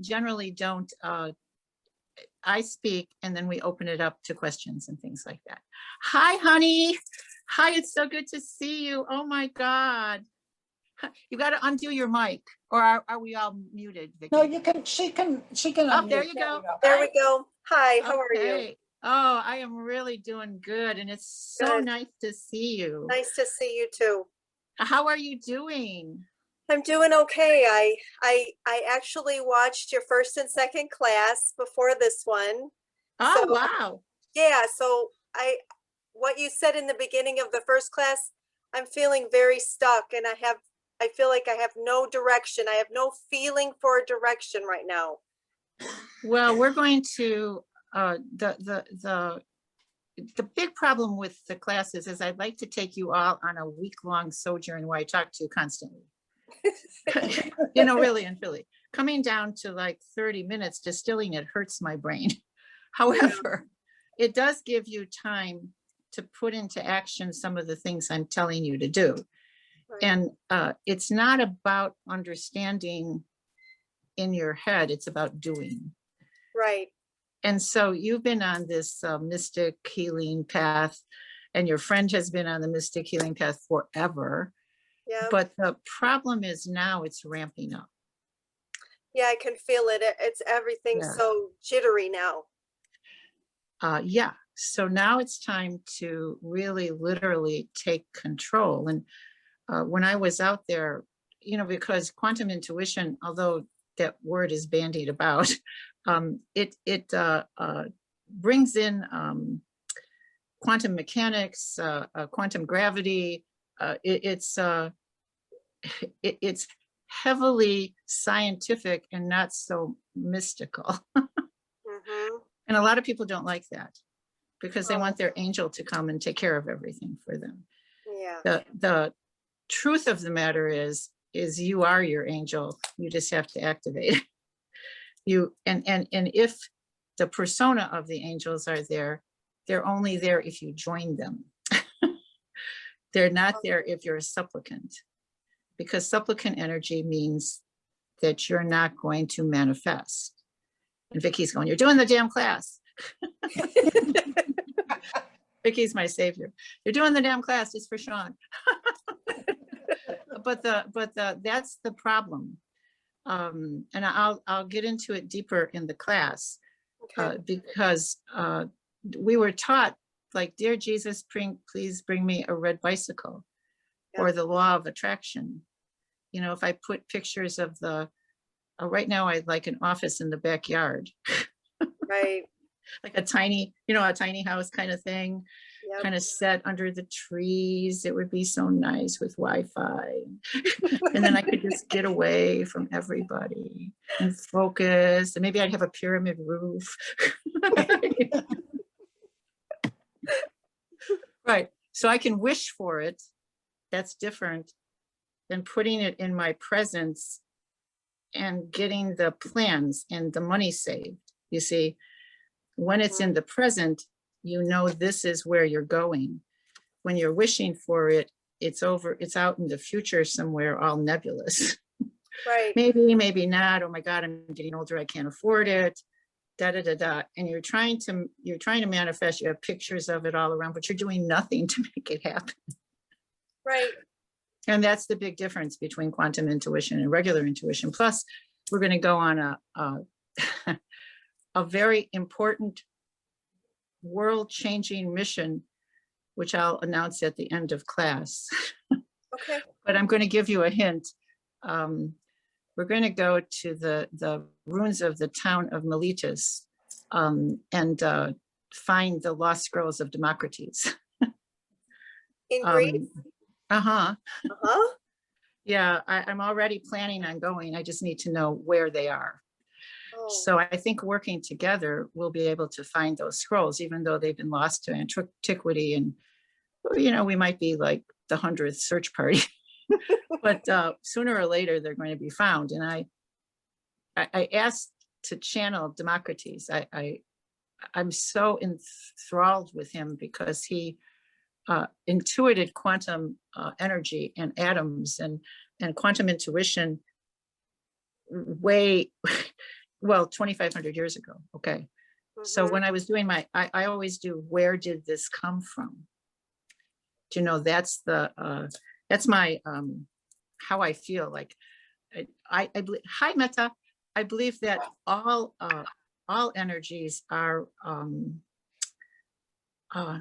generally don't, I speak and then we open it up to questions and things like that. Hi, honey. Hi, it's so good to see you. Oh my God. You got to undo your mic, or are we all muted, Vicki? No, you can, she can Oh, unmute. there you go. There we go. Hi, how are you? Okay. Oh, I am really doing good. And it's so Good. nice to see you. Nice to see you too. How are you doing? I'm doing okay. I actually watched your first and second class before this one. Oh, So, wow. yeah, so what you said in the beginning of the first class, I'm feeling very stuck and I feel like I have no direction. I have no feeling for a direction right now. Well, we're going to, the big problem with the classes is I'd like to take you all on a week-long sojourn where I talk to you constantly. You know, really and really. Coming down to like 30 minutes, distilling it hurts my brain. However, it does give you time to put into action some of the things I'm telling you to do. Right. And it's not about understanding in your head, it's about doing. Right. And so you've been on this mystic healing path, and your friend has been on the mystic healing path forever. Yeah. But the problem is now it's ramping up. Yeah, I can feel it. It's everything Yeah. so jittery now. Yeah. So now it's time to really literally take control. And when I was out there, you know, because quantum intuition, although that word is bandied about, it brings in quantum mechanics, quantum gravity. It's heavily scientific and not so mystical. Mm-hmm. And a lot of people don't like that because they Oh. want their angel to come and take care of everything for them. Yeah. The truth of the matter is you are your angel. You just have to activate it. You and if the persona of the angels are there, they're only there if you join them. They're not there if you're a supplicant, because supplicant energy means that you're not going to manifest. And Vicky's going, you're doing the damn class. Vicky's my savior. You're doing the damn class, it's for Sean. but that's the problem. And I'll get into it deeper in the class. Okay. Because we were taught, like, dear Jesus, please bring me a red bicycle, Yeah. or the law of attraction. You know, if I put pictures of right now I'd like an office in the backyard. Right. Like a tiny house kind of thing. Yep. Kind of set under the trees. It would be so nice with Wi-Fi. And then I could just get away from everybody and focus. And maybe I'd have a pyramid roof. Right. So I can wish for it. That's different than putting it in my presence and getting the plans and the money saved. You see, when it's in the present, you know this is where you're going. When you're wishing for it, it's out in the future somewhere, all nebulous. Right. Maybe not. Oh my God, I'm getting older, I can't afford it. Da da da da. And you're trying to manifest. You have pictures of it all around, but you're doing nothing to make it happen. Right. And that's the big difference between quantum intuition and regular intuition. Plus, we're going to go on a very important world-changing mission, which I'll announce at the end of class. Okay. But I'm going to give you a hint. We're going to go to the ruins of the town of Miletus and find the lost scrolls of Democritus. In Greece? Uh-huh. Uh-huh. Yeah, I'm already planning on going. I just need to know where they are. Oh. So I think working together, we'll be able to find those scrolls, even though they've been lost to antiquity. And, you know, we might be like the 100th search party. But sooner or later, they're going to be found. And I asked to channel Democritus. I'm so enthralled with him because he intuited quantum energy and atoms and quantum intuition way, well, 2,500 years ago. Okay. So Mhm. when I was doing I always do, where did this come from? Do you know, that's my, how I feel like. I believe, hi Meta, I believe that all energies are uh,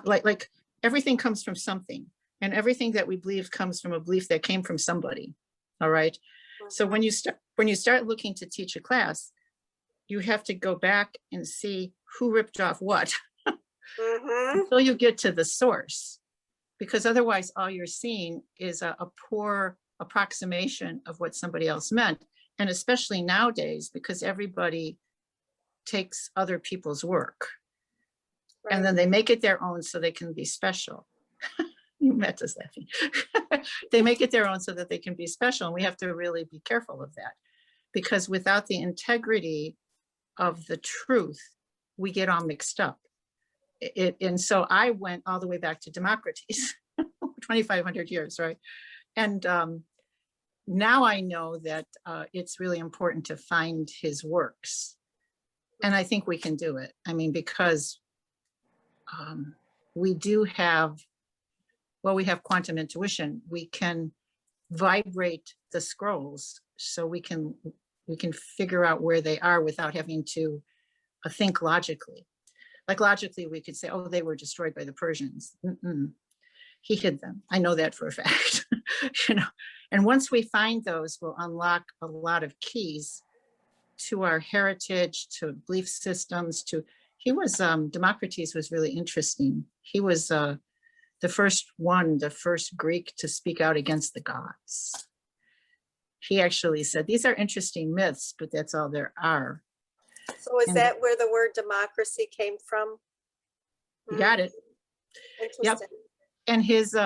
like everything comes from something, and everything that we believe comes from a belief that came from somebody. All right. So Mhm. when you start looking to teach a class, you have to go back and see who ripped off what Mhm. until you get to the source, because otherwise all you're seeing is a poor approximation of what somebody else meant. And especially nowadays, because everybody takes other people's work and Right. then they make it their own so they can be special. You met us laughing. They make it their own so that they can be special. And we have to really be careful of that, because without the integrity of the truth, we get all mixed up. And so I went all the way back to Democritus, 2,500 years, right? And now I know that it's really important to find his works. And I think we can do it. I mean, because we do have, well, we have quantum intuition. We can vibrate the scrolls so we can figure out where they are without having to think logically. Like logically, we could say, oh, they were destroyed by the Persians. Mm-mm. He hid them. I know that for a fact. You know, and once we find those, we'll unlock a lot of keys to our heritage, to belief systems. To he was Democritus was really interesting. He was the first Greek to speak out against the gods. He actually said, these are interesting myths, but that's all there are. So is And that where the word democracy came from? you got it. Yep. Interesting. And his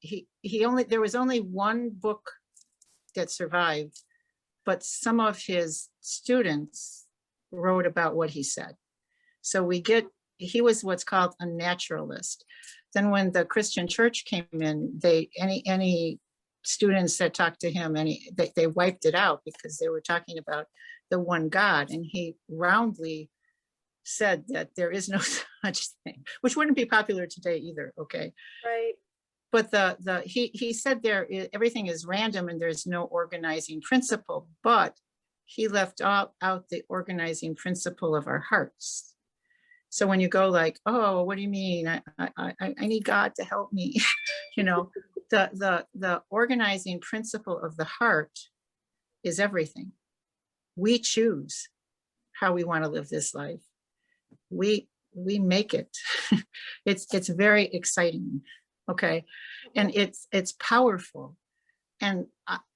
he only, there was only one book that survived, but some of his students wrote about what he said. So he was what's called a naturalist. Then when the Christian church came in, any students that talked to him, they wiped it out because they were talking about the one God. And he roundly said that there is no such thing, which wouldn't be popular today either. Okay. Right. But he said everything is random and there's no organizing principle, but he left out the organizing principle of our hearts. So when you go like, oh, what do you mean? I need God to help me. You know, the organizing principle of the heart is everything. We choose how we want to live this life. We make it. It's very exciting. Okay. And it's powerful. And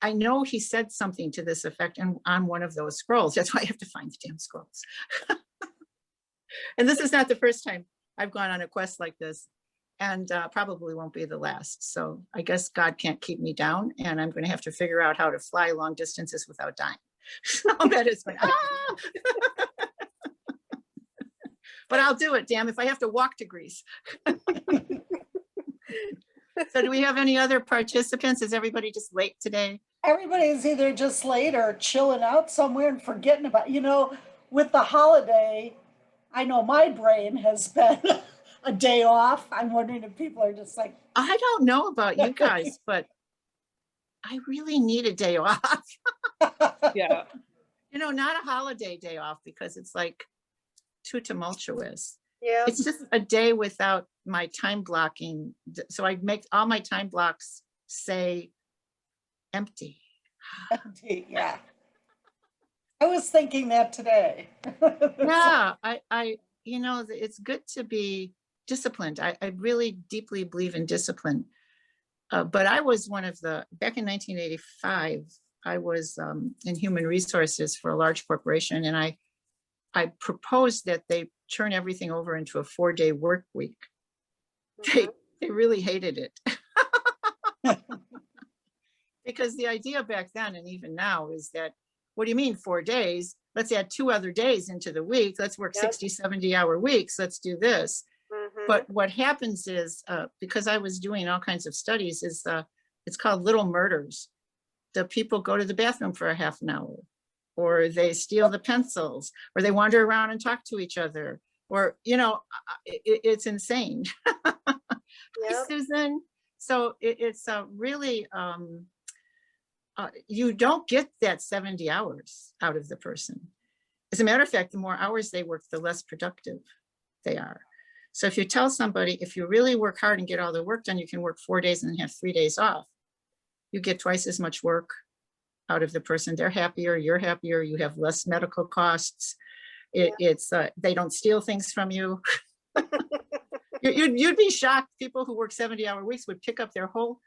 I know he said something to this effect on one of those scrolls. That's why I have to find the damn scrolls. And this is not the first time I've gone on a quest like this, and probably won't be the last. So I guess God can't keep me down, and I'm going to have to figure out how to fly long distances without dying. So that is my, but I'll do it, damn, if I have to walk to Greece. So do we have any other participants? Is everybody just late today? Everybody's either just late or chilling out somewhere and forgetting about, with the holiday, I know my brain has been a day off. I'm wondering if people are just like, I don't know about you guys, but I really need a day off. Yeah. Not a holiday day off, because it's like too tumultuous. Yeah. It's just a day without my time blocking. So I make all my time blocks say empty. yeah. I was thinking that today. Yeah, it's good to be disciplined. I really deeply believe in discipline. But I was back in 1985, I was in human resources for a large corporation, and I proposed that they turn everything over into a 4-day work week. Mhm. They really hated it. Because the idea back then, and even now, is that, what do you mean 4 days? Let's add 2 other days into the week. Let's work Yep. 60, 70-hour weeks. Let's do this. Mhm. But what happens is, because I was doing all kinds of studies, is it's called little murders. the people go to the bathroom for a half an hour, or they steal the pencils, or they wander around and talk to each other, or, it's insane. Hi, Yep. Susan. So it's really, you don't get that 70 hours out of the person. As a matter of fact, the more hours they work, the less productive they are. So if you tell somebody, if you really work hard and get all the work done, you can work 4 days and have 3 days off. You get twice as much work out of the person. They're happier, you're happier, you have less medical costs. It's they don't steal things from you. You'd be shocked. People who work 70-hour weeks would pick up their whole,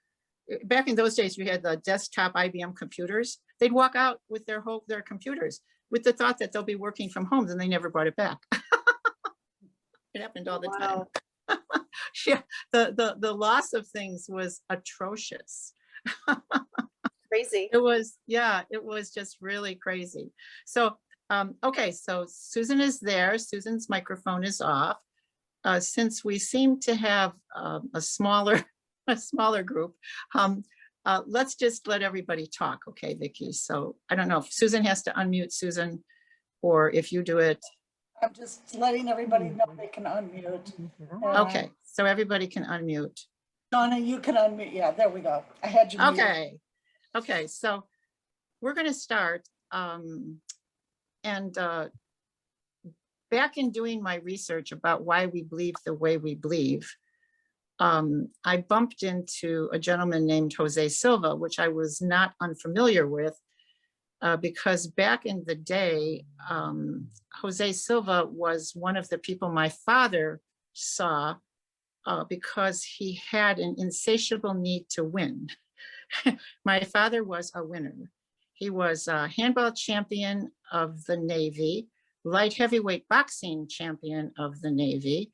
back in those days, you had the desktop IBM computers. They'd walk out with their computers with the thought that they'll be working from home, and they never brought it back. It happened all the time. Yeah, the loss of things was atrocious. Crazy. It was just really crazy. So, okay, so Susan is there. Susan's microphone is off. Since we seem to have a smaller group, let's just let everybody talk, okay, Vicki? So I don't know if Susan has to unmute Susan, or if you do it. I'm just letting everybody know they can unmute. Okay, so everybody can unmute. Donna, you can unmute. Yeah, there we go. I had you muted. Okay, so we're going to start. Back in doing my research about why we believe the way we believe, I bumped into a gentleman named Jose Silva, which I was not unfamiliar with, because back in the day, Jose Silva was one of the people my father saw because he had an insatiable need to win. My father was a winner. He was a handball champion of the Navy, light heavyweight boxing champion of the Navy.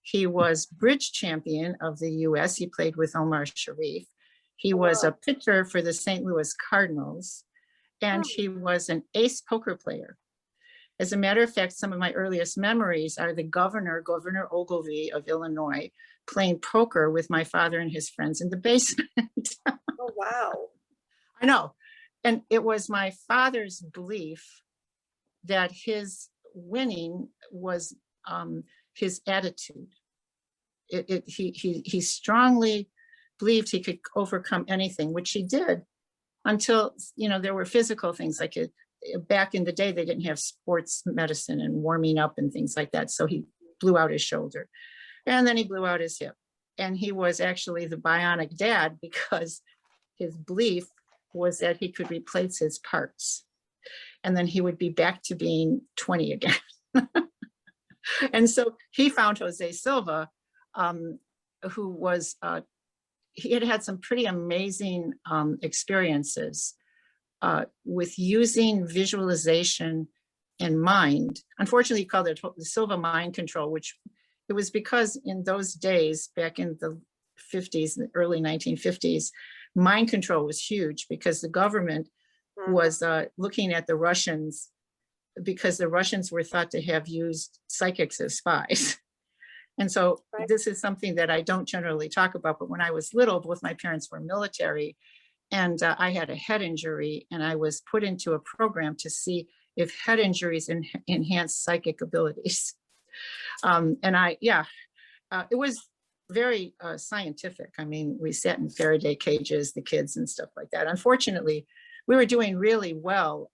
He was bridge champion of the US. He played with Omar Sharif. He was a pitcher for the St. Louis Cardinals, and he was an ace poker player. As a matter of fact, some of my earliest memories are the Governor Ogilvy of Illinois, playing poker with my father and his friends in the basement. Oh, wow. I know. And it was my father's belief that his winning was his attitude. He strongly believed he could overcome anything, which he did, until, there were physical things like it. Back in the day, they didn't have sports medicine and warming up and things like that. So he blew out his shoulder, and then he blew out his hip. And he was actually the bionic dad, because his belief was that he could replace his parts, and then he would be back to being 20 again. And so he found Jose Silva, who was, he had some pretty amazing experiences with using visualization and mind. Unfortunately, he called it the Silva mind control, which it was because in those days, back in the 50s, the early 1950s, mind control was huge, because the government was looking at the Russians, because the Russians were thought to have used psychics as spies. And so this is something that I don't generally talk about, but when I was little, both my parents were military, and I had a head injury, and I was put into a program to see if head injuries enhance psychic abilities. It was very scientific. I mean, we sat in Faraday cages, the kids and stuff like that. Unfortunately, we were doing really well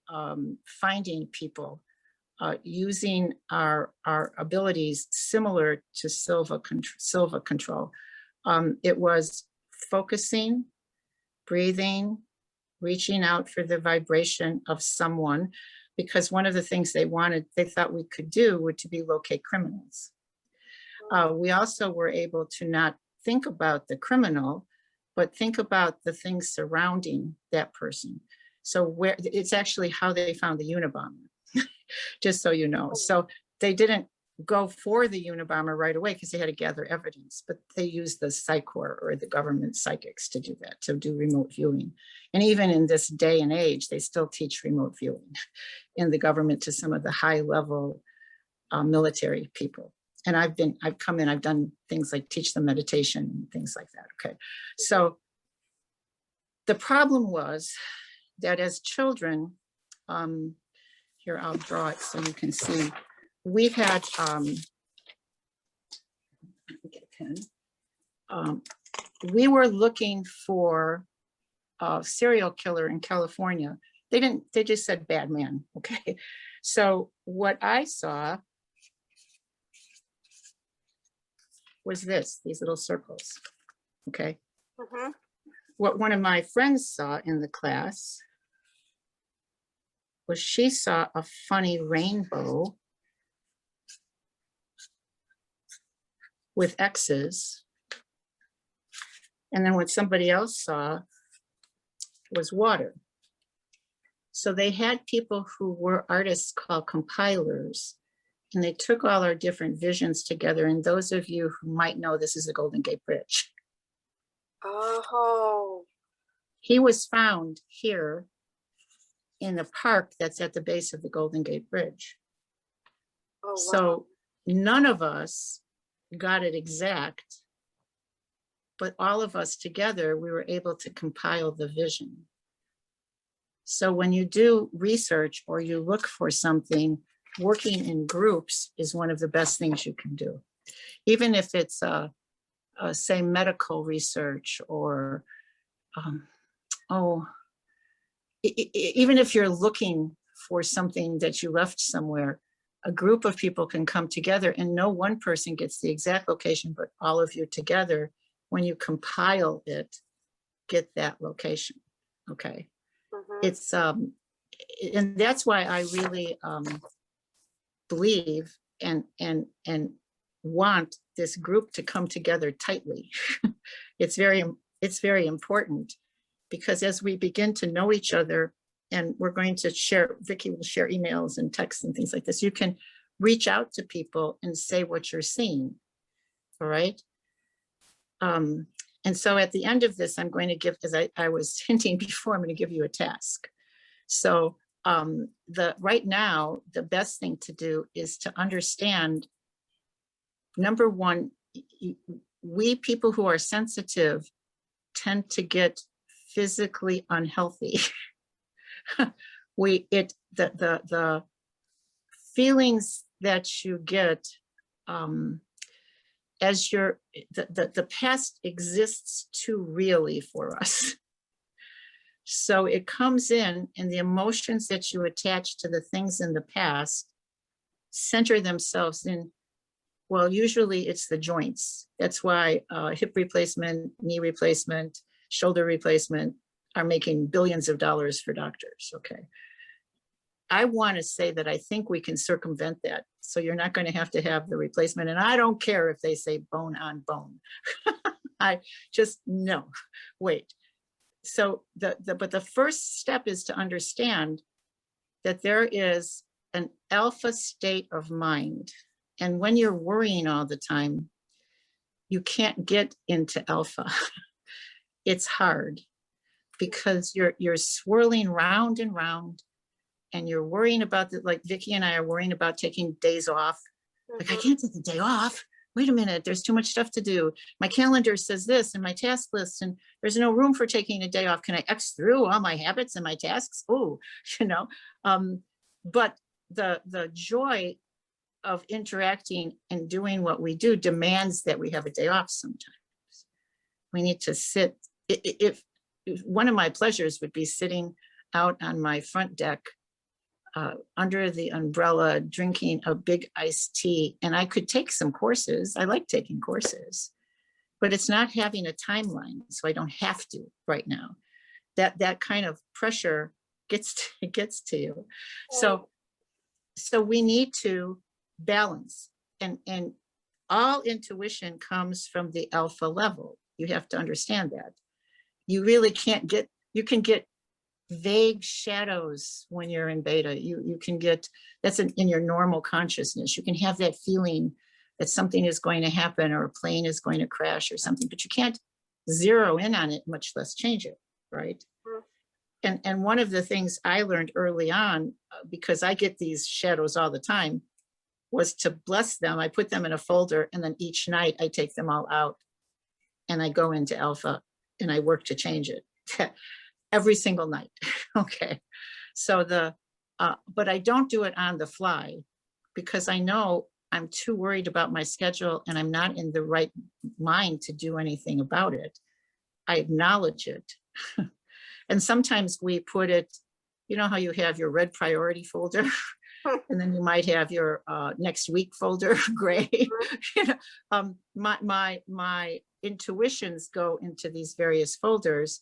finding people using our abilities similar to Silva control. It was focusing, breathing, reaching out for the vibration of someone, because one of the things they thought we could do would to be locate criminals. We also were able to not think about the criminal, but think about the things surrounding that person. So it's actually how they found the Unabomber, just so you know. So they didn't go for the Unabomber right away because they had to gather evidence, but they used the Psychor or the government psychics to do that, to do remote viewing. And even in this day and age, they still teach remote viewing in the government to some of the high level military people. And I've come in, I've done things like teach them meditation and things like that. Okay. So the problem was that as children, here, I'll draw it so you can see. We had, let me get a pen. We were looking for a serial killer in California. They just said bad man, okay? So what I saw was these little circles, okay? Mhm. What one of my friends saw in the class was she saw a funny rainbow with X's. And then what somebody else saw was water. So they had people who were artists called compilers, and they took all our different visions together. And those of you who might know, this is the Golden Gate Bridge. Oh, He was found here in the park that's at the base of the Golden Gate Bridge. oh, wow. So none of us got it exact, but all of us together, we were able to compile the vision. So when you do research or you look for something, working in groups is one of the best things you can do. Even if it's say medical research or, even if you're looking for something that you left somewhere, a group of people can come together and no one person gets the exact location, but all of you together, when you compile it, get that location, okay? Mhm. It's, and that's why I really believe and want this group to come together tightly. It's very important, because as we begin to know each other, and we're going to share, Vicki will share emails and texts and things like this, you can reach out to people and say what you're seeing, all right? And so at the end of this, I'm going to give, as I was hinting before, I'm going to give you a task. So right now, the best thing to do is to understand, number one, we people who are sensitive tend to get physically unhealthy. The feelings that you get as the past exists too really for us. So it comes in, and the emotions that you attach to the things in the past center themselves in, well, usually it's the joints. That's why hip replacement, knee replacement, shoulder replacement are making billions of dollars for doctors, okay? I want to say that I think we can circumvent that. So you're not going to have the replacement. And I don't care if they say bone on bone. I just, no, wait. So but the first step is to understand that there is an alpha state of mind. And when you're worrying all the time, you can't get into alpha. It's hard because you're swirling round and round, and you're worrying about that. Like Vicki and I are worrying about taking days off. Like, I can't take the day off. Wait a minute, there's too much stuff to do. My calendar says this and my task list, and there's no room for taking a day off. Can I X through all my habits and my tasks? Oh, but the joy of interacting and doing what we do demands that we have a day off sometimes. We need to sit. If one of my pleasures would be sitting out on my front deck under the umbrella, drinking a big iced tea, and I could take some courses. I like taking courses, but it's not having a timeline, so I don't have to right now. That kind of pressure gets to you. So we need to balance, and all intuition comes from the alpha level. You have to understand that. You really can't get, you can get vague shadows when you're in beta. You can get, that's in your normal consciousness. You can have that feeling that something is going to happen or a plane is going to crash or something, but you can't zero in on it, much less change it, right? And one of the things I learned early on, because I get these shadows all the time, was to bless them. I put them in a folder, and then each night I take them all out and I go into alpha and I work to change it. every single night. Okay. So but I don't do it on the fly because I know I'm too worried about my schedule and I'm not in the right mind to do anything about it. I acknowledge it. And sometimes we put it, you know how you have your red priority folder and then you might have your next week folder, gray. You know, my intuitions go into these various folders,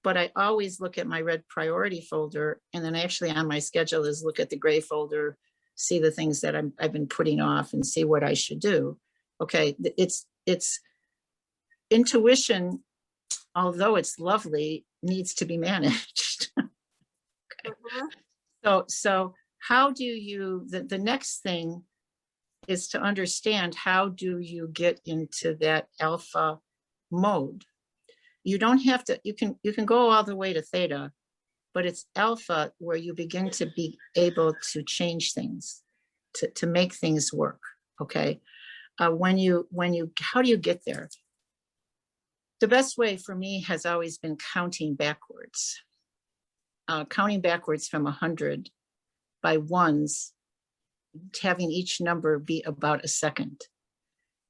but I always look at my red priority folder, and then actually on my schedule is look at the gray folder, see the things that I've been putting off and see what I should do. Okay, it's intuition, although it's lovely, needs to be managed. So how do you, the next thing is to understand how do you get into that alpha mode. You don't have to, you can go all the way to theta, but it's alpha where you begin to be able to change things, to make things work. Okay. How do you get there? The best way for me has always been counting backwards. Counting backwards from 100 by ones, having each number be about a second.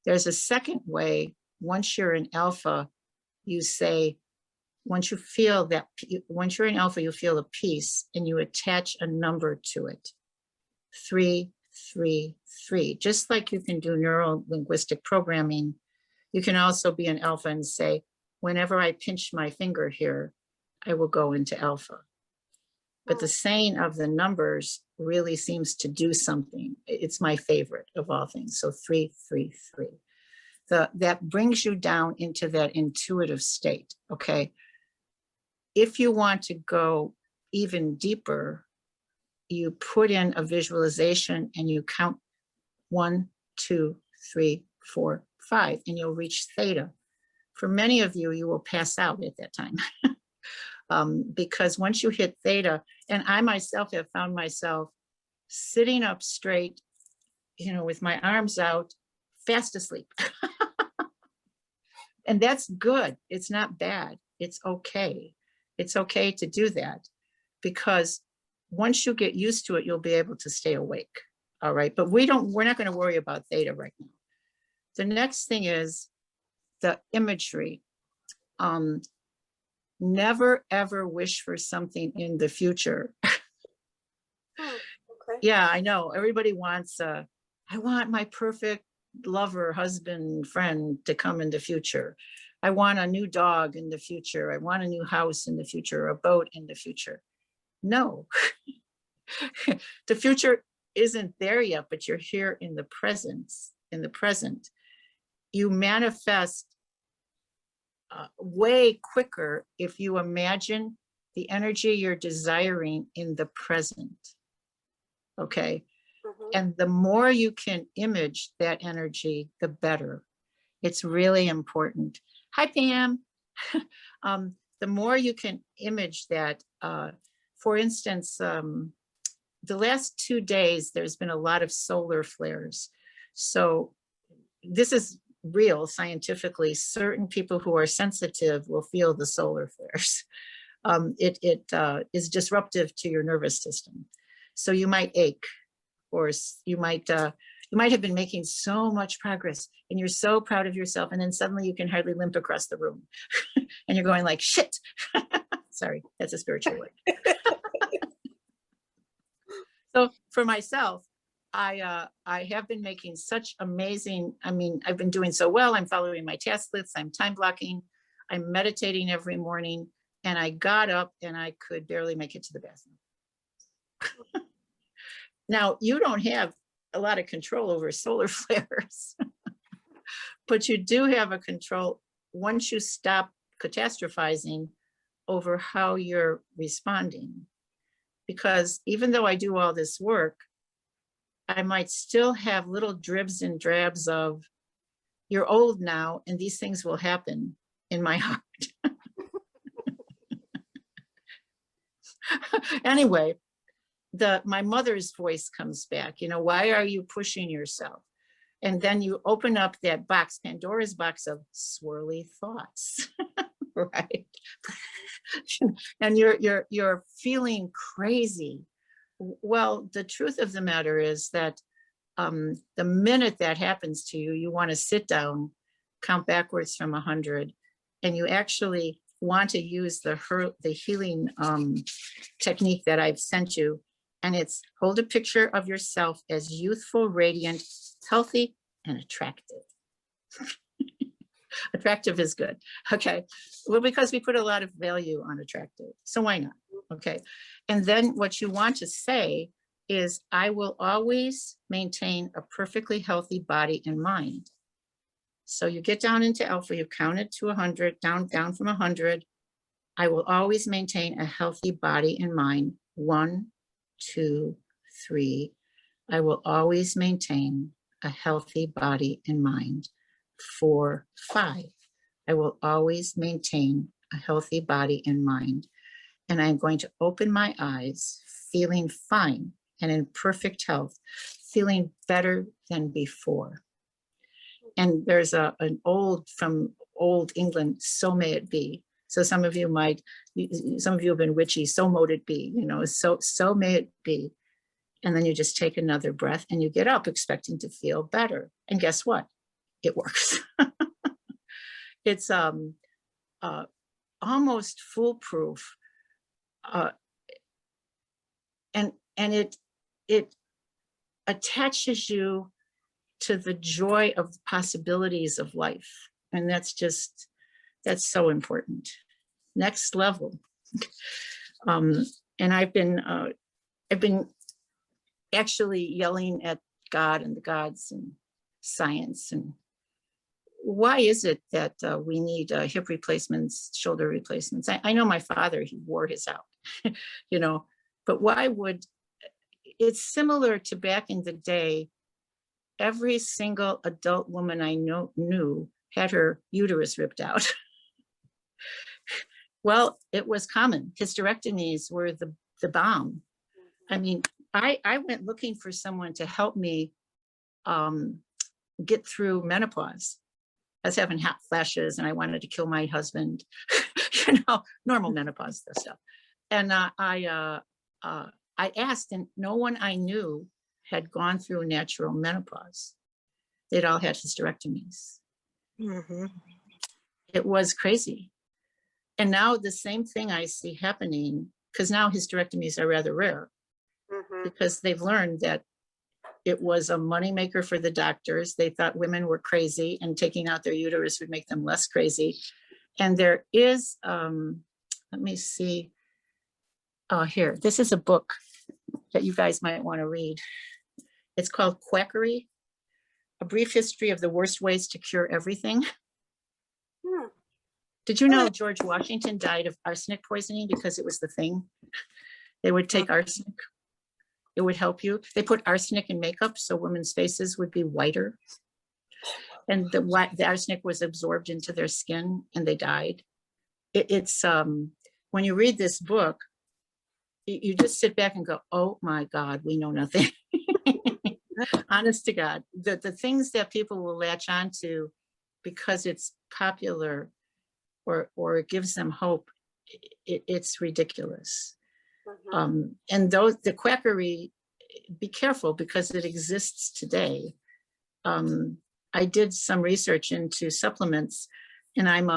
There's a second way. Once you're in alpha, you say, once you're in alpha, you feel a piece and you attach a number to it. 3, 3, 3. Just like you can do neuro linguistic programming, you can also be in alpha and say, whenever I pinch my finger here, I will go into alpha. But the saying of the numbers really seems to do something. It's my favorite of all things. So 3, 3, 3. That brings you down into that intuitive state, okay? If you want to go even deeper, you put in a visualization and you count 1, 2, 3, 4, 5, and you'll reach theta. For many of you, you will pass out at that time. Because once you hit theta, and I myself have found myself sitting up straight, you know, with my arms out, fast asleep. And that's good. It's not bad. It's okay. It's okay to do that because once you get used to it, you'll be able to stay awake. All right. But we're not going to worry about theta right now. The next thing is the imagery. Never ever wish for something in the future. Okay. Yeah, I know. Everybody wants, I want my perfect lover, husband, friend to come in the future. I want a new dog in the future. I want a new house in the future, a boat in the future. No, the future isn't there yet, but you're here in the present. You manifest way quicker if you imagine the energy you're desiring in the present. Okay. And the more you can image that energy, the better. It's really important. Hi, Pam. The more you can image that, for instance, the last 2 days, there's been a lot of solar flares. So this is real scientifically. Certain people who are sensitive will feel the solar flares. It is disruptive to your nervous system. So you might ache, or you might have been making so much progress and you're so proud of yourself, and then suddenly you can hardly limp across the room and you're going like, shit. Sorry, that's a spiritual word. So for myself, I have been making such amazing, I've been doing so well. I'm following my task lists, I'm time blocking, I'm meditating every morning, and I got up and I could barely make it to the bathroom. Now, you don't have a lot of control over solar flares, but you do have a control once you stop catastrophizing over how you're responding. Because even though I do all this work, I might still have little dribs and drabs of, you're old now and these things will happen in my heart. Anyway, my mother's voice comes back, why are you pushing yourself? And then you open up that box, Pandora's box of swirly thoughts, right? and you're feeling crazy. Well, the truth of the matter is that the minute that happens to you, you want to sit down, count backwards from 100, and you actually want to use the healing technique that I've sent you. And it's hold a picture of yourself as youthful, radiant, healthy, and attractive. Attractive is good. Okay. Well, because we put a lot of value on attractive. So why not? Okay. And then what you want to say is, I will always maintain a perfectly healthy body and mind. So you get down into alpha, you count it to 100, down from 100. I will always maintain a healthy body and mind. 1, 2, 3. I will always maintain a healthy body and mind. 4, 5. I will always maintain a healthy body and mind. And I'm going to open my eyes, feeling fine and in perfect health, feeling better than before. And there's an old, from old England, so may it be. So some of you have been witchy, so mote it be, so may it be. And then you just take another breath and you get up expecting to feel better. And guess what? It works. It's almost foolproof. And it attaches you to the joy of the possibilities of life. And that's so important. Next level. And I've been actually yelling at God and the gods and science. And why is it that we need hip replacements, shoulder replacements? I know my father, he wore his out, but why would, it's similar to back in the day, every single adult woman I knew had her uterus ripped out. Well, it was common. Hysterectomies were the bomb. I mean, I went looking for someone to help me get through menopause. I was having hot flashes and I wanted to kill my husband, normal menopause stuff. And I asked, and no one I knew had gone through natural menopause. They'd all had hysterectomies. Mm-hmm. It was crazy. And now the same thing I see happening, because now hysterectomies are rather rare, because they've learned that it was a moneymaker for the doctors. They thought women were crazy and taking out their uterus would make them less crazy. And there is, let me see, here, this is a book that you guys might want to read. It's called Quackery, A Brief History of the Worst Ways to Cure Everything. Did you know George Washington died of arsenic poisoning because it was the thing? They would take arsenic. It would help you. They put arsenic in makeup so women's faces would be whiter. And the arsenic was absorbed into their skin and they died. It's when you read this book, you just sit back and go, oh my God, we know nothing. Honest to God, the things that people will latch on to because it's popular or it gives them hope, it's ridiculous. And the quackery, be careful because it exists today. I did some research into supplements, and I'm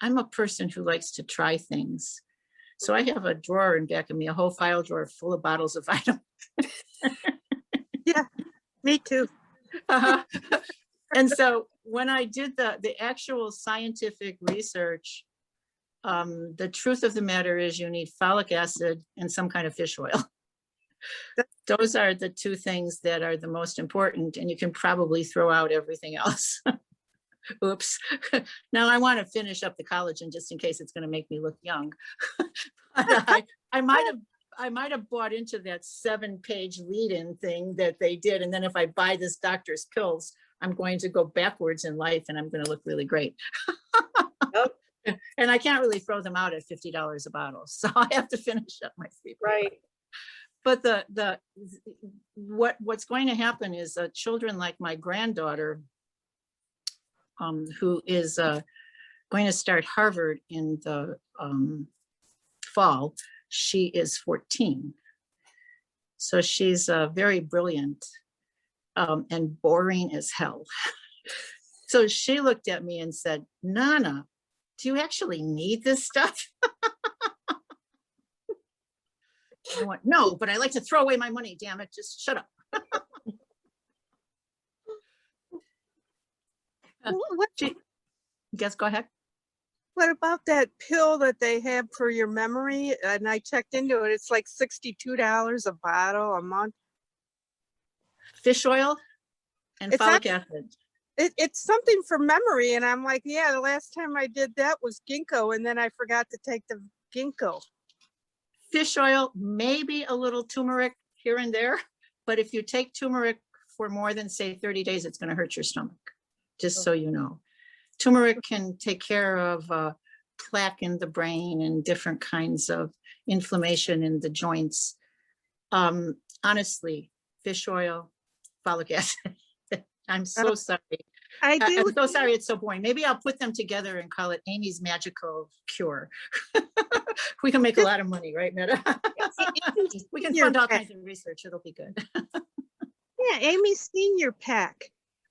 a person who likes to try things. So I have a drawer in back of me, a whole file drawer full of bottles of vitamins. Yeah, me too. And so when I did the actual scientific research, the truth of the matter is you need folic acid and some kind of fish oil. Those are the two things that are the most important, and you can probably throw out everything else. Oops. Now I want to finish up the collagen just in case it's going to make me look young. I might have bought into that 7-page lead-in thing that they did. And then if I buy this doctor's pills, I'm going to go backwards in life and I'm going to look really great. Yep. And I can't really throw them out at $50 a bottle. So I have to finish up my 3. Right. But what's going to happen is children like my granddaughter, who is going to start Harvard in the fall. She is 14. So she's very brilliant and boring as hell. So she looked at me and said, Nana, do you actually need this stuff? I went, no, but I like to throw away my money, damn it, just shut up. Yes, go ahead. What about that pill that they have for your memory? And I checked into it. It's like $62 a bottle a month. Fish oil and It's folic not- acid. It's something for memory. And I'm like, yeah, the last time I did that was ginkgo. And then I forgot to take the ginkgo. Fish oil, maybe a little turmeric here and there. But if you take turmeric for more than, say, 30 days, it's going to hurt your stomach, just so you know. Turmeric can take care of plaque in the brain and different kinds of inflammation in the joints. Honestly, fish oil, folic acid. I'm so sorry. I do. I'm so sorry it's so boring. Maybe I'll put them together and call it Amy's Magical Cure. We can make a lot of money, right, Meta? We can fund all kinds of research. It'll be good. Yeah, Amy's senior pack.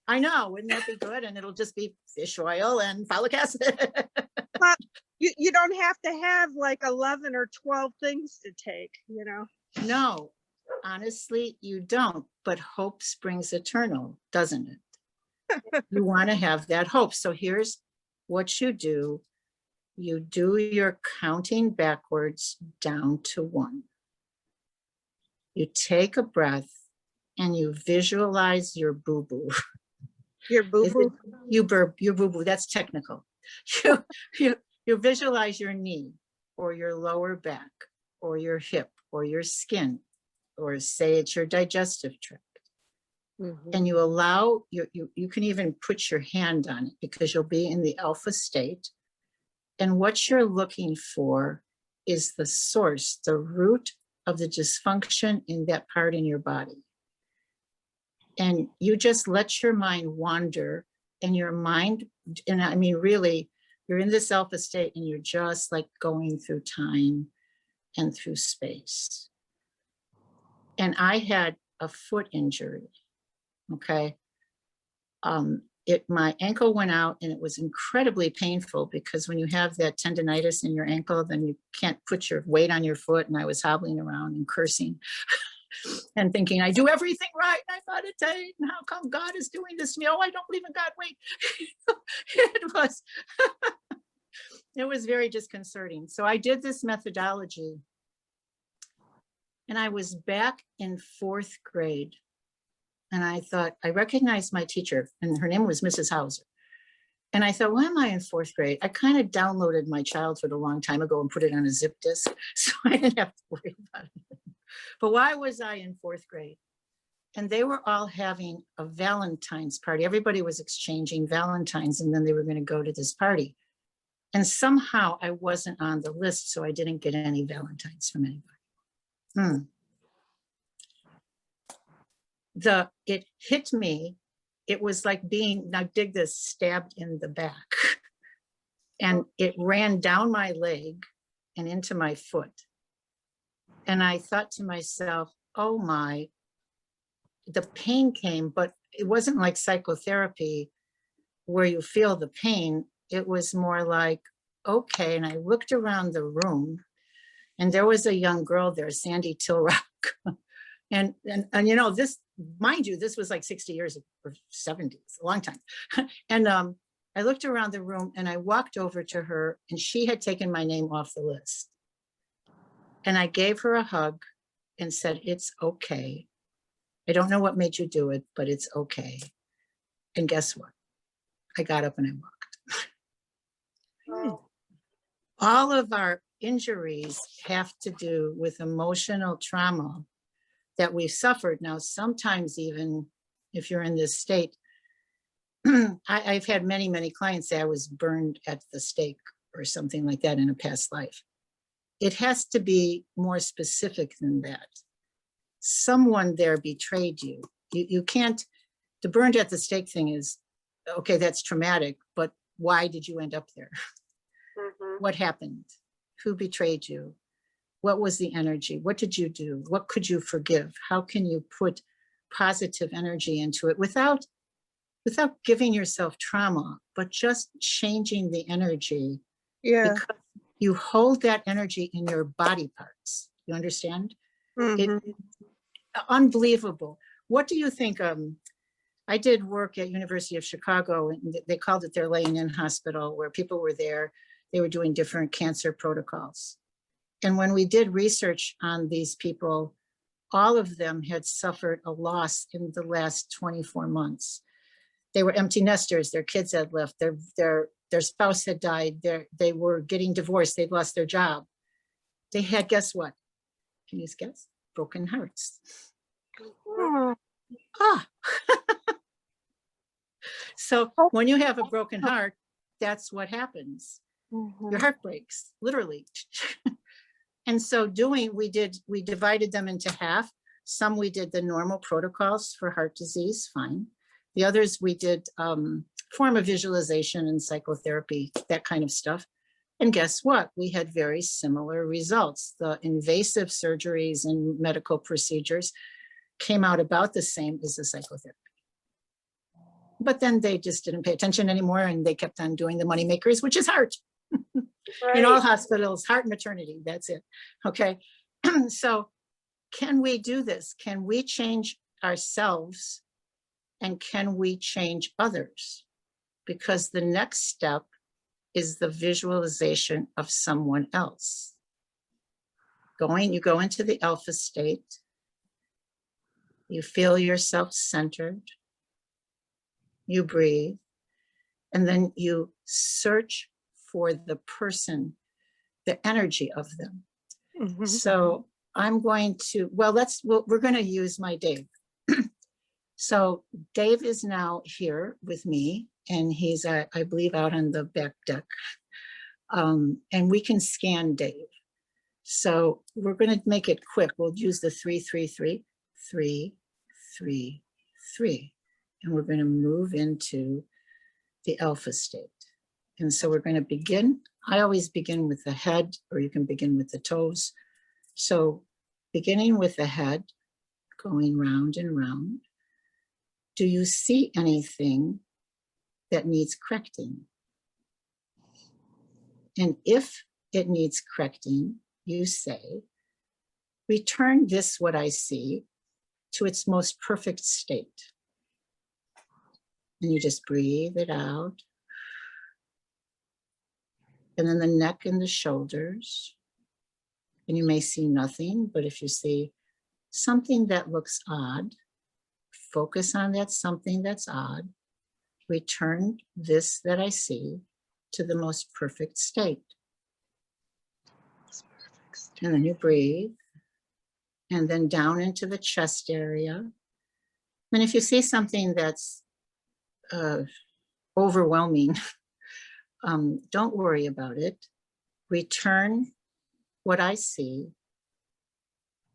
I know, wouldn't that be good? And it'll just be fish oil and folic acid. You don't have to have like 11 or 12 things to take, you know? No, honestly, you don't. But hope springs eternal, doesn't it? You want to have that hope. So here's what you do. You do your counting backwards down to 1. You take a breath and you visualize your boo-boo. Your boo-boo. You burp, your boo-boo, that's technical. You visualize your knee or your lower back or your hip or your skin, or say it's your digestive tract. Mhm. And you allow, you can even put your hand on it because you'll be in the alpha state. And what you're looking for is the source, the root of the dysfunction in that part in your body. And you just let your mind wander, and your mind, and I mean, really, you're in this alpha state and you're just like going through time and through space. And I had a foot injury, okay? My ankle went out and it was incredibly painful because when you have that tendonitis in your ankle, then you can't put your weight on your foot. And I was hobbling around and cursing and thinking, I do everything right. I meditate. And how come God is doing this to me? Oh, I don't believe in God. Wait, it was very disconcerting. So I did this methodology and I was back in 4th grade. And I thought, I recognized my teacher, and her name was Mrs. Hauser. And I thought, why am I in 4th grade? I kind of downloaded my childhood a long time ago and put it on a zip disk, so I didn't have to worry about it. But why was I in 4th grade? And they were all having a Valentine's party. Everybody was exchanging Valentines, and then they were going to go to this party. And somehow I wasn't on the list, so I didn't get any Valentines from anybody. It hit me. It was like being, now dig this, stabbed in the back. And it ran down my leg and into my foot. And I thought to myself, oh my, the pain came, but it wasn't like psychotherapy where you feel the pain. It was more like, okay. And I looked around the room and there was a young girl there, Sandy Tilrock. And you know, this, mind you, this was like 60 years or 70s, a long time. And I looked around the room and I walked over to her and she had taken my name off the list. And I gave her a hug and said, it's okay. I don't know what made you do it, but it's okay. And guess what? I got up and I walked. All of our injuries have to do with emotional trauma that we've suffered. Now, sometimes even if you're in this state, I've had many, many clients say I was burned at the stake or something like that in a past life. It has to be more specific than that. Someone there betrayed you. You can't, the burned at the stake thing is, okay, that's traumatic, but why did you end up there? Mhm. What happened? Who betrayed you? What was the energy? What did you do? What could you forgive? How can you put positive energy into it without giving yourself trauma, but just changing the energy? Yeah. Because you hold that energy in your body parts. You understand? Mhm. Unbelievable. What do you think? I did work at University of Chicago, and they called it their laying in hospital, where people were there. They were doing different cancer protocols. And when we did research on these people, all of them had suffered a loss in the last 24 months. They were empty nesters. Their kids had left. Their spouse had died. They were getting divorced. They'd lost their job. They had, guess what? Can you guess? Broken hearts. Oh, Ah. So when you have a broken heart, that's what happens. Your heart breaks, literally. And so we divided them into half. Some we did the normal protocols for heart disease, fine. The others we did form of visualization and psychotherapy, that kind of stuff. And guess what? We had very similar results. The invasive surgeries and medical procedures came out about the same as the psychotherapy. But then they just didn't pay attention anymore, and they kept on doing the money makers, which is heart. In all Right. hospitals, heart and maternity, that's it. Okay. So can we do this? Can we change ourselves, and can we change others? Because the next step is the visualization of someone else. You go into the alpha state, you feel yourself centered, you breathe, and then you search for the person, the energy of them. mhm. So I'm going to, we're going to use my Dave. So Dave is now here with me, and he's, I believe, out on the back deck. And we can scan Dave. So we're going to make it quick. We'll use the 333, 333, and we're going to move into the alpha state. And so we're going to begin. I always begin with the head, or you can begin with the toes. So beginning with the head, going round and round. Do you see anything that needs correcting? And if it needs correcting, you say, return this, what I see, to its most perfect state. And you just breathe it out. And then the neck and the shoulders. And you may see nothing, but if you see something that looks odd, focus on that something that's odd. Return this that I see to the most perfect state. And then you breathe. And then down into the chest area. And if you see something that's overwhelming, don't worry about it. Return what I see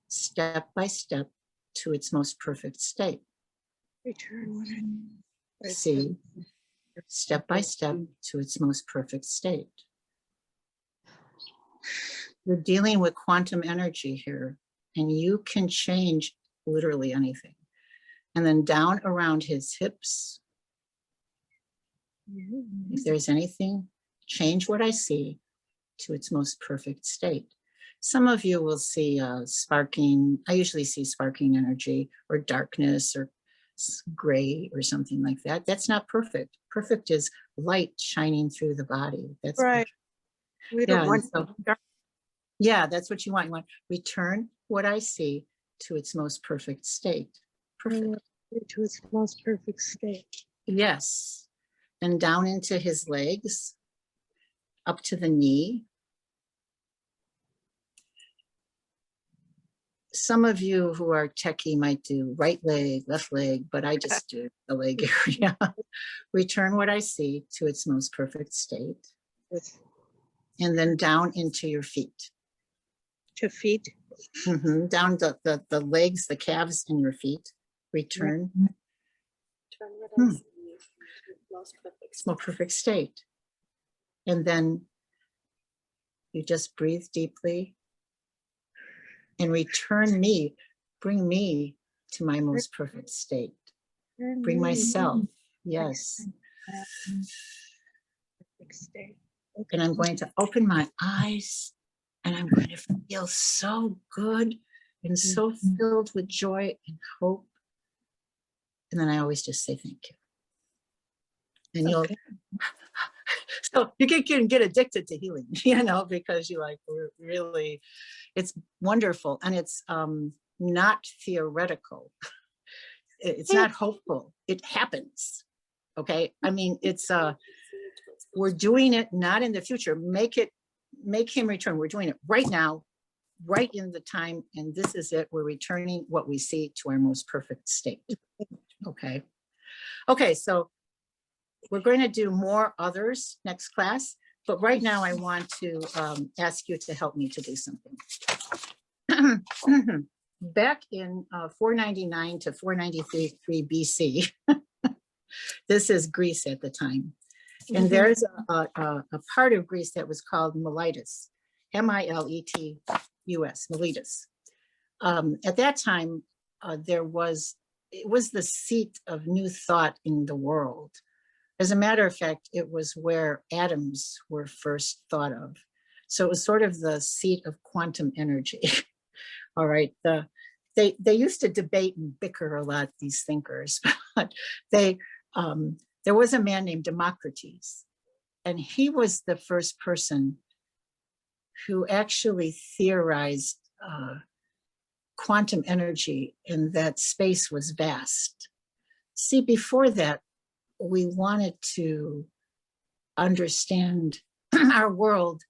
step by step to its most perfect state. Return what I See, step by step to its most perfect state. You're dealing with quantum energy here, and you can change literally anything. And then down around his hips, if there's anything, change what I see to its most perfect state. Some of you will see sparking. I usually see sparking energy or darkness or gray or something like that. That's not perfect. Perfect is light shining through the body. That's Right. perfect. We don't Yeah, want yeah, that's what you want. You want return what I see to its most perfect state. Perfect. to its most perfect state. Yes. And down into his legs, up to the knee. Some of you who are techie might do right leg, left leg, but I just do the leg area. Return what I see to its most perfect state. And then down into your feet. To feet. Down the legs, the calves, and your feet. Return. Turn what I see to the most perfect It's more perfect state. And then you just breathe deeply and bring me to my most perfect state. Bring myself, yes. And I'm going to open my eyes and I'm going to feel so good and so filled with joy and hope. And then I always just say thank you. And you'll, so you can get addicted to healing, because you like really, it's wonderful. And it's not theoretical. It's not hopeful. It happens. Okay. I mean, it's, we're doing it not in the future. Make him return. We're doing it right now, right in the time. And this is it. We're returning what we see to our most perfect state. Okay. Okay. So we're going to do more others next class, but right now I want to ask you to help me to do something. Back in 499 to 493 BC, this is Greece at the time. And there's a part of Greece that was called Miletus, Miletus, Miletus. At that time, it was the seat of new thought in the world. As a matter of fact, it was where atoms were first thought of. So it was sort of the seat of quantum energy. All right. They used to debate and bicker a lot, these thinkers, but there was a man named Democritus, and he was the first person who actually theorized quantum energy, and that space was vast. See, before that, we wanted to understand our world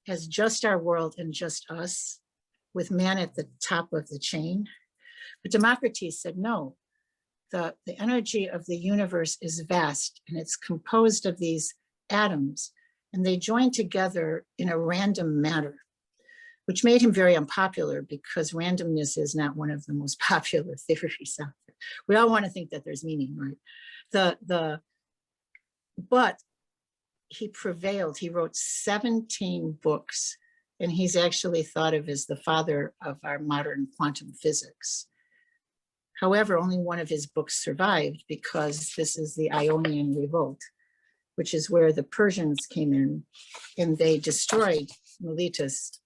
as just our world and just us, with man at the top of the chain. But Democritus said, no, the energy of the universe is vast, and it's composed of these atoms, and they join together in a random manner, which made him very unpopular because randomness is not one of the most popular theories out there. We all want to think that there's meaning, right? But he prevailed. He wrote 17 books, and he's actually thought of as the father of our modern quantum physics. However, only one of his books survived because this is the Ionian Revolt, which is where the Persians came in and they destroyed Miletus,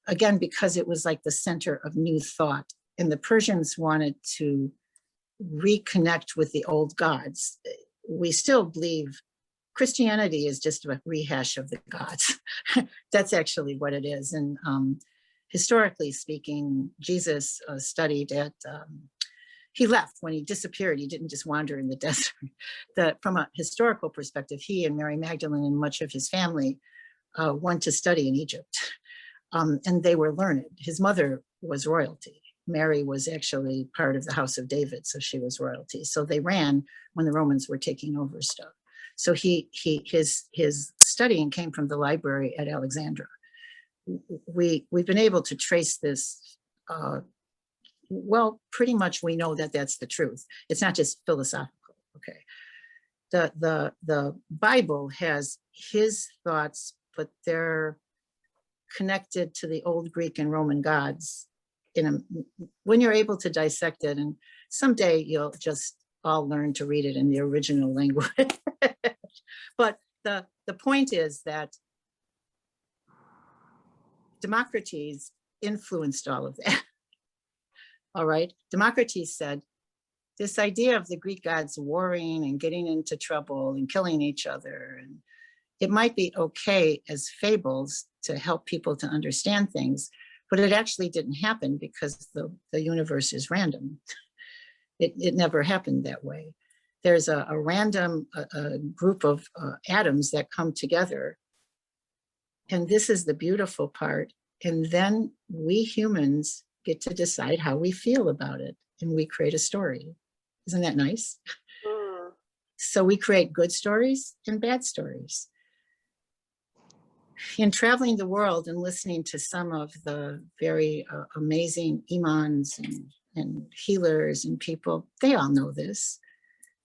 again, because it was like the center of new thought. And the Persians wanted to reconnect with the old gods. We still believe Christianity is just a rehash of the gods. That's actually what it is. And historically speaking, Jesus studied at, he left when he disappeared. He didn't just wander in the desert. From a historical perspective, he and Mary Magdalene and much of his family went to study in Egypt. And they were learned. His mother was royalty. Mary was actually part of the House of David, so she was royalty. So they ran when the Romans were taking over stuff. So his studying came from the library at Alexandria. We've been able to trace this. Well, pretty much we know that that's the truth. It's not just philosophical. Okay, the Bible has his thoughts, but they're connected to the old Greek and Roman gods. When you're able to dissect it, and someday you'll just all learn to read it in the original language. But the point is that Democritus influenced all of that. All right. Democritus said, this idea of the Greek gods warring and getting into trouble and killing each other, and it might be okay as fables to help people to understand things, but it actually didn't happen because the universe is random. It never happened that way. There's a random group of atoms that come together. And this is the beautiful part. And then we humans get to decide how we feel about it. And we create a story. Isn't that nice? Mm. So we create good stories and bad stories. In traveling the world and listening to some of the very amazing imams and healers and people, they all know this.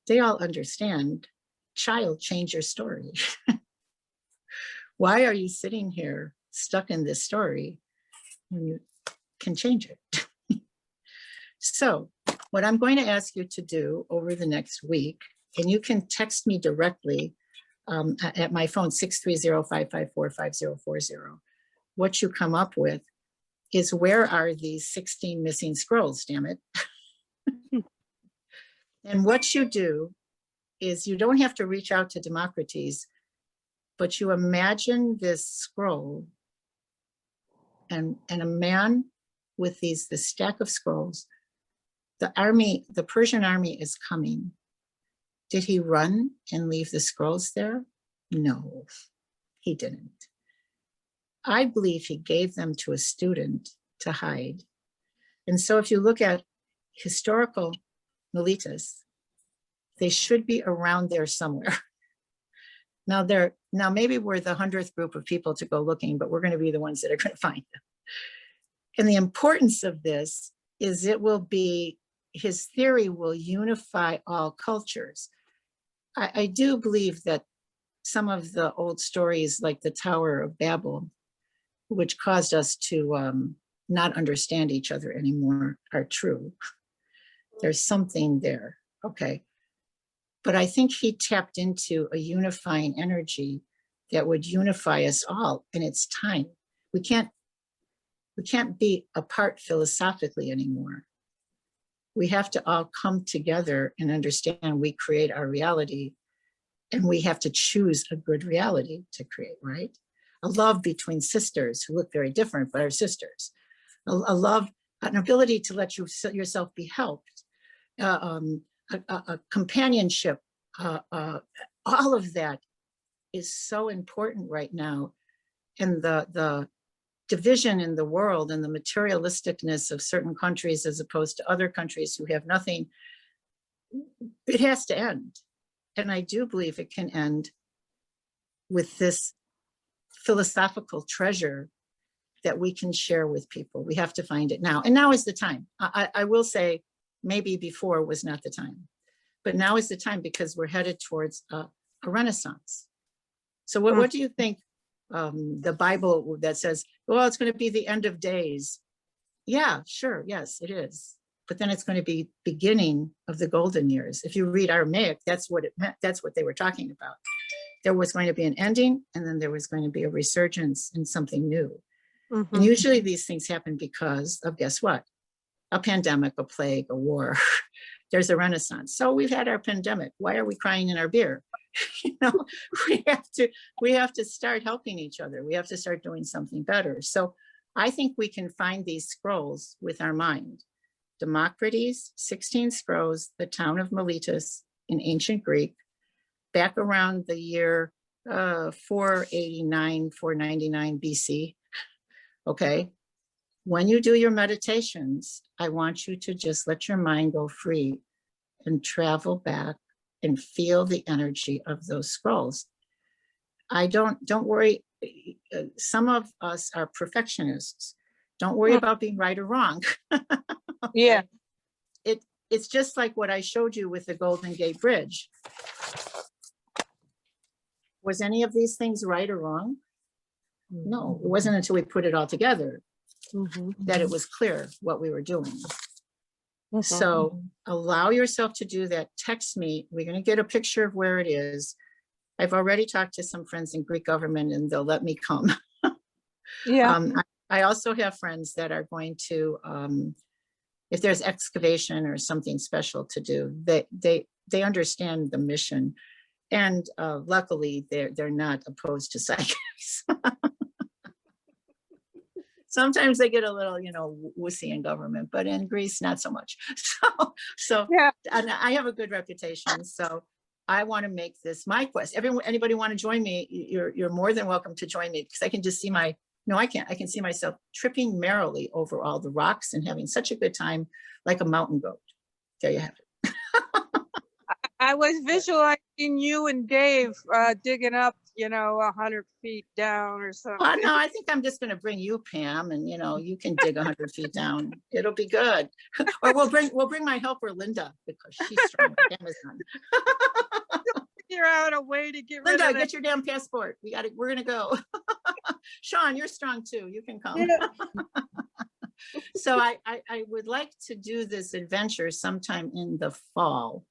They all understand, child, change your story. Why are you sitting here stuck in this story when you can change it? So what I'm going to ask you to do over the next week, and you can text me directly at my phone, 630-554-5040. What you come up with is, where are these 16 missing scrolls, damn it? And what you do is, you don't have to reach out to Democritus, but you imagine this scroll and a man with this stack of scrolls. The Persian army is coming. Did he run and leave the scrolls there? No, he didn't. I believe he gave them to a student to hide. And so if you look at historical Miletus, they should be around there somewhere. Now maybe we're the 100th group of people to go looking, but we're going to be the ones that are going to find them. And the importance of this is, his theory will unify all cultures. I do believe that some of the old stories, like the Tower of Babel, which caused us to not understand each other anymore, are true. There's something there, okay? But I think he tapped into a unifying energy that would unify us all, and it's time. We can't be apart philosophically anymore. We have to all come together and understand we create our reality, and we have to choose a good reality to create, right? A love between sisters who look very different, but are sisters. A love, an ability to let yourself be helped, a companionship, all of that is so important right now. And the division in the world and the materialisticness of certain countries as opposed to other countries who have nothing, it has to end. And I do believe it can end with this philosophical treasure that we can share with people. We have to find it now. And now is the time. I will say, maybe before was not the time, but now is the time, because we're headed towards a renaissance. So what do you think? The Bible that says, well, it's going to be the end of days. Yeah, sure. Yes, it is. But then it's going to be beginning of the golden years. If you read Aramaic, that's what it meant. That's what they were talking about. There was going to be an ending, and then there was going to be a resurgence in something new. Mm-hmm. And usually these things happen because of, guess what? A pandemic, a plague, a war. There's a renaissance. So we've had our pandemic. Why are we crying in our beer? You know, we have to start helping each other. We have to start doing something better. So I think we can find these scrolls with our mind. Democritus, 16 scrolls, the town of Miletus in ancient Greek, back around the year 489, 499 BC. Okay. When you do your meditations, I want you to just let your mind go free and travel back and feel the energy of those scrolls. Don't worry. Some of us are perfectionists. Don't worry about being right or wrong. Yeah. It's just like what I showed you with the Golden Gate Bridge. Was any of these things right or wrong? No, it wasn't until we put it all together that it was clear what we were doing. So allow yourself to do that. Text me. We're going to get a picture of where it is. I've already talked to some friends in Greek government, and they'll let me come. Yeah. I also have friends that are going to, if there's excavation or something special to do, they understand the mission. And luckily, they're not opposed to psychics. Sometimes they get a little, wussy in government, but in Greece, not so much. So Yeah. And I have a good reputation. So I want to make this my quest. Anybody want to join me? You're more than welcome to join me, because I can just see I can see myself tripping merrily over all the rocks and having such a good time, like a mountain goat. There you have it. I was visualizing you and Dave digging up, 100 feet down or something. No, I think I'm just going to bring you, Pam, and you can dig 100 feet down. It'll be good. Or we'll bring my helper Linda, because she's strong like Amazon. figure out a way to get rid Linda, of it. get your damn passport. We're gonna go. Sean, you're strong too. You can come. Yeah. So I would like to do this adventure sometime in the fall.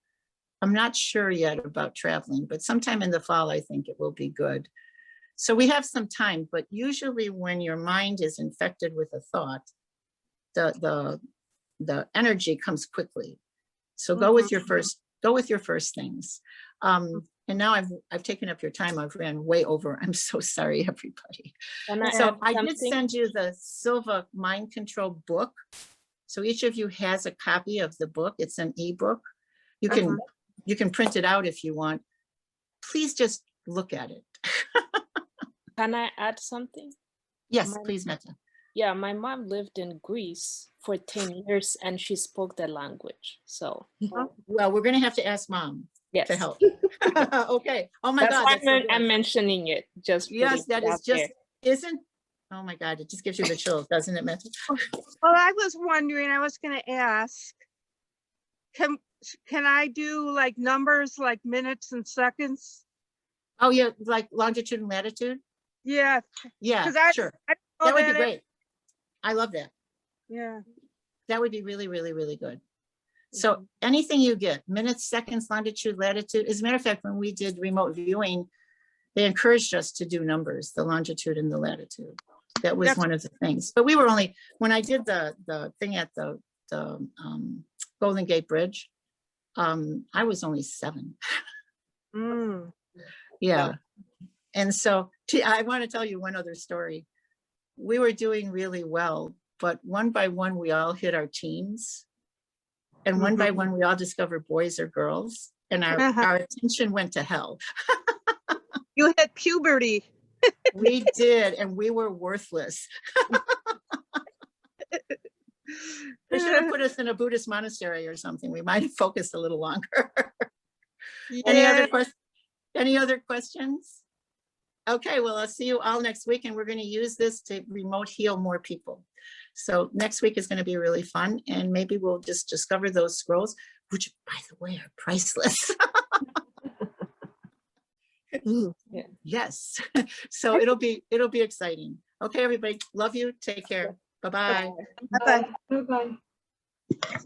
I'm not sure yet about traveling, but sometime in the fall, I think it will be good. So we have some time, but usually when your mind is infected with a thought, the energy comes quickly. So go with your first things. And now I've taken up your time. I've ran way over. I'm so sorry, everybody. Can I So add I did something? send you the Silva Mind Control book. So each of you has a copy of the book. It's an ebook. You can print it out if you want. Please just look at it. Can I add something? Yes, My- please, Meta. Yeah, my mom lived in Greece for 10 years and she spoke the language. So Well, we're gonna have to ask Mom yes, to help. Okay. Oh my that's God. why that's so I'm good. mentioning it. Just Yes, putting that it is out just, there. isn't, oh my God, it just gives you the chills, doesn't it, Meta? Well, I was wondering, I was gonna ask, can I do like numbers like minutes and seconds? Oh, yeah, like longitude and latitude? Yeah, Yeah, 'cause I- sure. I know That would be it- great. I love that. Yeah. That would be really, really, really good. So anything you get, minutes, seconds, longitude, latitude. As a matter of fact, when we did remote viewing, they encouraged us to do numbers, the longitude and the latitude. That was one of the things. But we were only, when I did the thing at the Golden Gate Bridge, I was only 7. Mm. Yeah. And so I want to tell you one other story. We were doing really well, but one by one, we all hit our teens. And one by one, we all discovered boys or girls. And our attention went to hell. You hit puberty. We did, and we were worthless. They should have put us in a Buddhist monastery or something. We might have focused a little longer. Any other questions? Okay, well, I'll see you all next week, and we're going to use this to remote heal more people. So next week is going to be really fun, and maybe we'll just discover those scrolls, which, by the way, are priceless. Yeah. Yes. So it'll be exciting. Okay, everybody. Love you. Take care. Bye-bye. Bye-bye. Bye-bye.